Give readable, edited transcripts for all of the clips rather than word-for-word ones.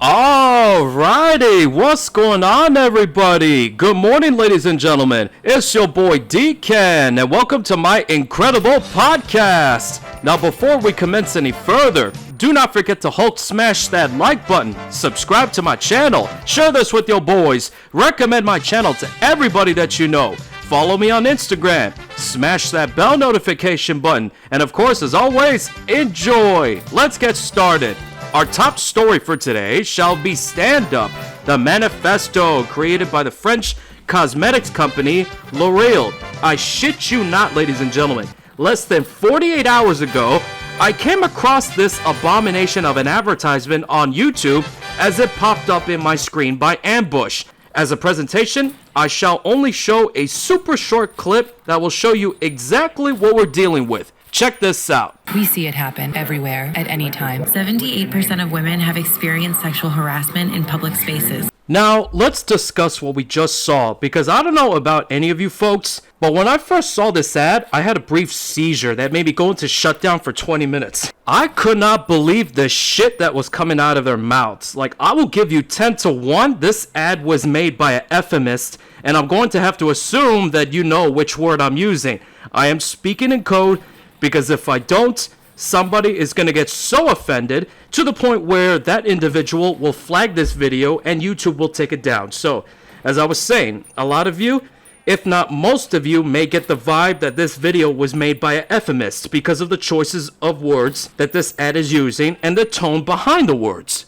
Alrighty, what's going on, everybody? Good morning, ladies and gentlemen. It's your boy Deacon, and welcome to my incredible podcast. Now, before we commence any further, do not forget to Hulk smash that like button, subscribe to my channel, share this with your boys, recommend my channel to everybody that you know. Follow me on Instagram, smash that bell notification button, and of course, as always, enjoy. Let's get started. Our top story for today shall be Stand Up, the Manifesto created by the French cosmetics company L'Oreal. I shit you not, ladies and gentlemen. Less than 48 hours ago, I came across this abomination of an advertisement on YouTube as it popped up in my screen by ambush. As a presentation, I shall only show a super short clip that will show you exactly what we're dealing with. Check this out. We see it happen everywhere, at any time. 78% of women have experienced sexual harassment in public spaces. Now, let's discuss what we just saw, because I don't know about any of you folks, but when I first saw this ad, I had a brief seizure that made me go into shutdown for 20 minutes. I could not believe the shit that was coming out of their mouths. Like, I will give you 10 to 1, this ad was made by an euphemist, and I'm going to have to assume that you know which word I'm using. I am speaking in code, because if I don't, somebody is going to get so offended to the point where that individual will flag this video and YouTube will take it down. So, as I was saying, a lot of you, if not most of you, may get the vibe that this video was made by an euphemist because of the choices of words that this ad is using and the tone behind the words.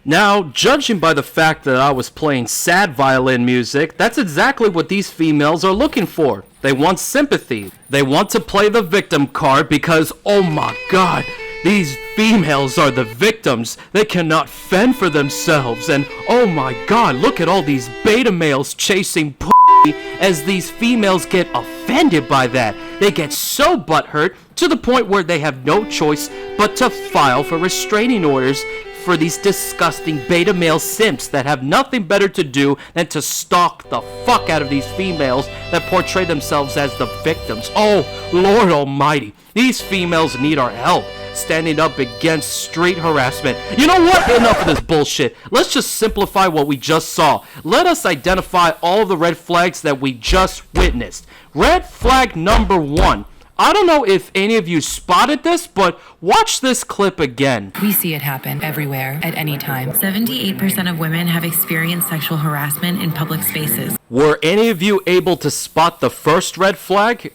Now, judging by the fact that I was playing sad violin music, that's exactly what these females are looking for. They want sympathy. They want to play the victim card because, oh my god, these females are the victims. They cannot fend for themselves. And oh my god, look at all these beta males chasing pussy as these females get offended by that. They get so butthurt to the point where they have no choice but to file for restraining orders for these disgusting beta male simps that have nothing better to do than to stalk the fuck out of these females that portray themselves as the victims. Oh, Lord almighty, these females need our help standing up against street harassment. You know what? Enough of this bullshit. Let's just simplify what we just saw. Let us identify all of the red flags that we just witnessed. Red flag number 1. I don't know if any of you spotted this, but watch this clip again. We see it happen everywhere, at any time. 78% of women have experienced sexual harassment in public spaces. Were any of you able to spot the first red flag?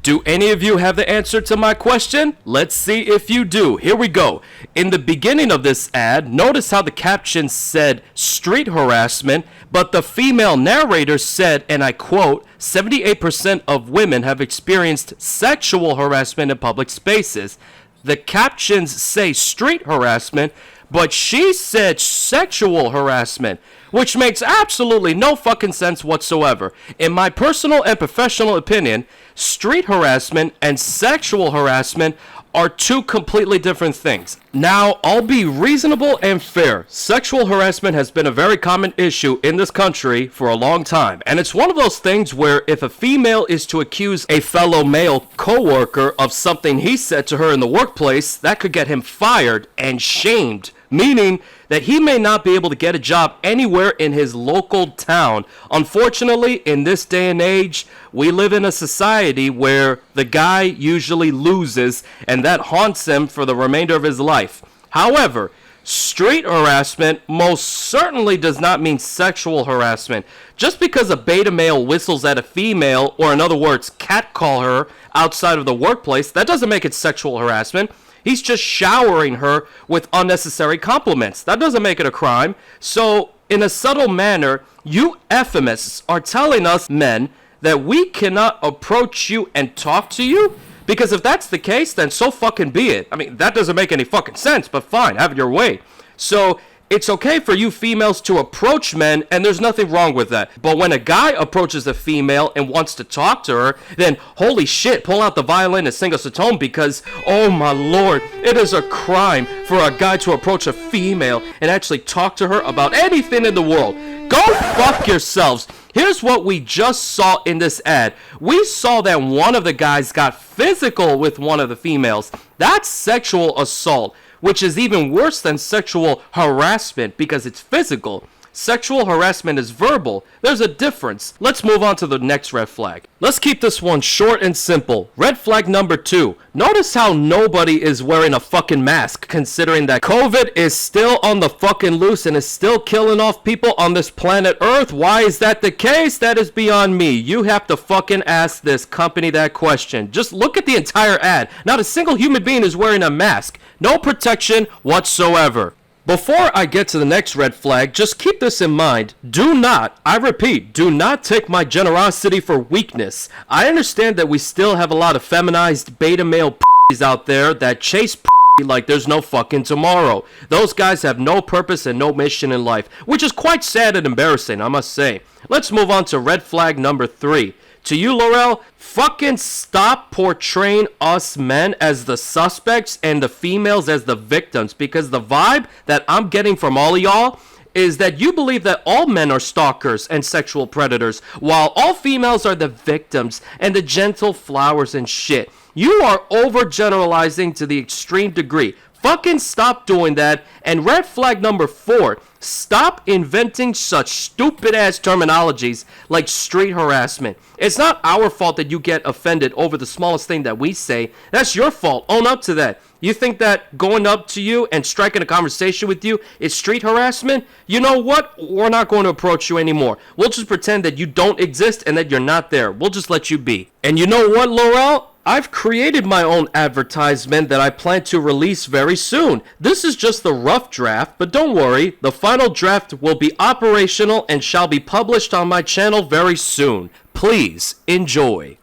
Do any of you have the answer to my question? Let's see if you do. Here we go. In the beginning of this ad, notice how the caption said street harassment, but the female narrator said, and I quote, 78% of women have experienced sexual harassment in public spaces. The captions say street harassment, but she said sexual harassment, which makes absolutely no fucking sense whatsoever. In my personal and professional opinion, street harassment and sexual harassment are two completely different things. Now, I'll be reasonable and fair. Sexual harassment has been a very common issue in this country for a long time. And it's one of those things where if a female is to accuse a fellow male coworker of something he said to her in the workplace, that could get him fired and shamed. Meaning that he may not be able to get a job anywhere in his local town. Unfortunately, in this day and age, we live in a society where the guy usually loses, and that haunts him for the remainder of his life. However, street harassment most certainly does not mean sexual harassment. Just because a beta male whistles at a female, or in other words, catcall her outside of the workplace, that doesn't make it sexual harassment. He's just showering her with unnecessary compliments. That doesn't make it a crime. So, in a subtle manner, you euphemists are telling us men that we cannot approach you and talk to you? Because if that's the case, then so fucking be it. I mean, that doesn't make any fucking sense, but fine, have it your way. So, it's okay for you females to approach men, and there's nothing wrong with that. But when a guy approaches a female and wants to talk to her, then holy shit, pull out the violin and sing us a tone because, oh my lord, it is a crime for a guy to approach a female and actually talk to her about anything in the world. Go fuck yourselves. Here's what we just saw in this ad. We saw that one of the guys got physical with one of the females. That's sexual assault, which is even worse than sexual harassment because it's physical. Sexual harassment is verbal. There's a difference. Let's move on to the next red flag. Let's keep this one short and simple. Red flag number 2. Notice how nobody is wearing a fucking mask, considering that COVID is still on the fucking loose and is still killing off people on this planet Earth. Why is that the case? That is beyond me. You have to fucking ask this company that question. Just look at the entire ad. Not a single human being is wearing a mask. No protection whatsoever. Before I get to the next red flag, just keep this in mind. Do not, I repeat, do not take my generosity for weakness. I understand that we still have a lot of feminized beta male p***s out there that chase p*** like there's no fucking tomorrow. Those guys have no purpose and no mission in life, which is quite sad and embarrassing, I must say. Let's move on to red flag number 3. To you, Laurel, fucking stop portraying us men as the suspects and the females as the victims, because the vibe that I'm getting from all of y'all is that you believe that all men are stalkers and sexual predators, while all females are the victims and the gentle flowers and shit. You are overgeneralizing to the extreme degree. Fucking stop doing that. And red flag number 4, stop inventing such stupid ass terminologies like street harassment. It's not our fault that you get offended over the smallest thing that we say. That's your fault. Own up to that. You think that going up to you and striking a conversation with you is street harassment? You know what? We're not going to approach you anymore. We'll just pretend that you don't exist and that you're not there. We'll just let you be. And you know what, Laurel? I've created my own advertisement that I plan to release very soon. This is just the rough draft, but don't worry, the final draft will be operational and shall be published on my channel very soon. Please enjoy.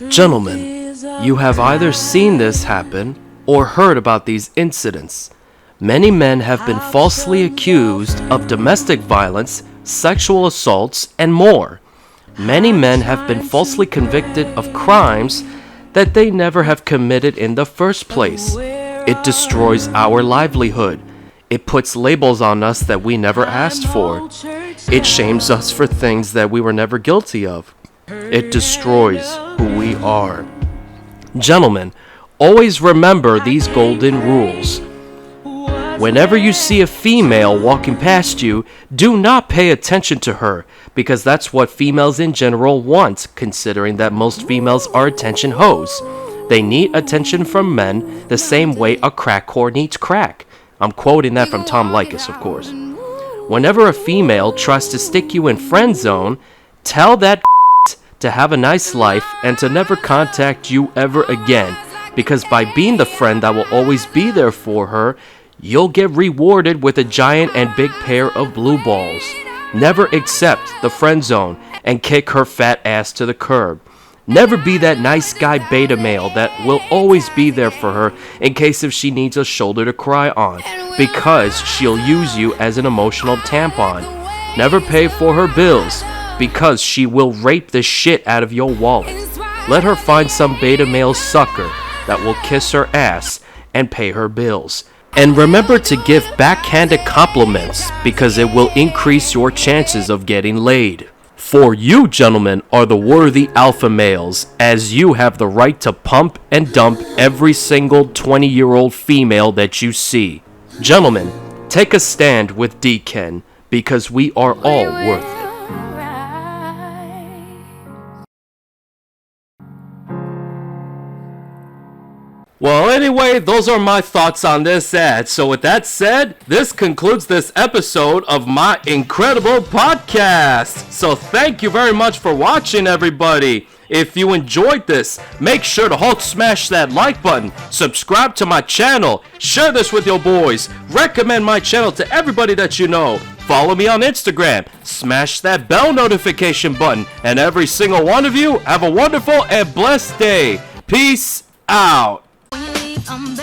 Gentlemen, you have either seen this happen or heard about these incidents. Many men have been falsely accused of domestic violence, sexual assaults, and more. Many men have been falsely convicted of crimes that they never have committed in the first place. It destroys our livelihood. It puts labels on us that we never asked for. It shames us for things that we were never guilty of. It destroys who we are. Gentlemen, always remember these golden rules. Whenever you see a female walking past you, do not pay attention to her, because that's what females in general want, considering that most females are attention hoes. They need attention from men the same way a crack whore needs crack. I'm quoting that from Tom Likas, of course. Whenever a female tries to stick you in friend zone, tell that to have a nice life and to never contact you ever again, because by being the friend that will always be there for her, you'll get rewarded with a giant and big pair of blue balls. Never accept the friend zone and kick her fat ass to the curb. Never be that nice guy beta male that will always be there for her in case if she needs a shoulder to cry on, because she'll use you as an emotional tampon. Never pay for her bills, because she will rape the shit out of your wallet. Let her find some beta male sucker that will kiss her ass and pay her bills. And remember to give backhanded compliments, because it will increase your chances of getting laid. For you, gentlemen, are the worthy alpha males, as you have the right to pump and dump every single 20-year-old female that you see. Gentlemen, take a stand with D-Ken, because we are all worth it. Well, anyway, those are my thoughts on this ad. So with that said, this concludes this episode of my incredible podcast. So thank you very much for watching, everybody. If you enjoyed this, make sure to Hulk smash that like button, subscribe to my channel, share this with your boys, recommend my channel to everybody that you know. Follow me on Instagram, smash that bell notification button, and every single one of you have a wonderful and blessed day. Peace out. I'm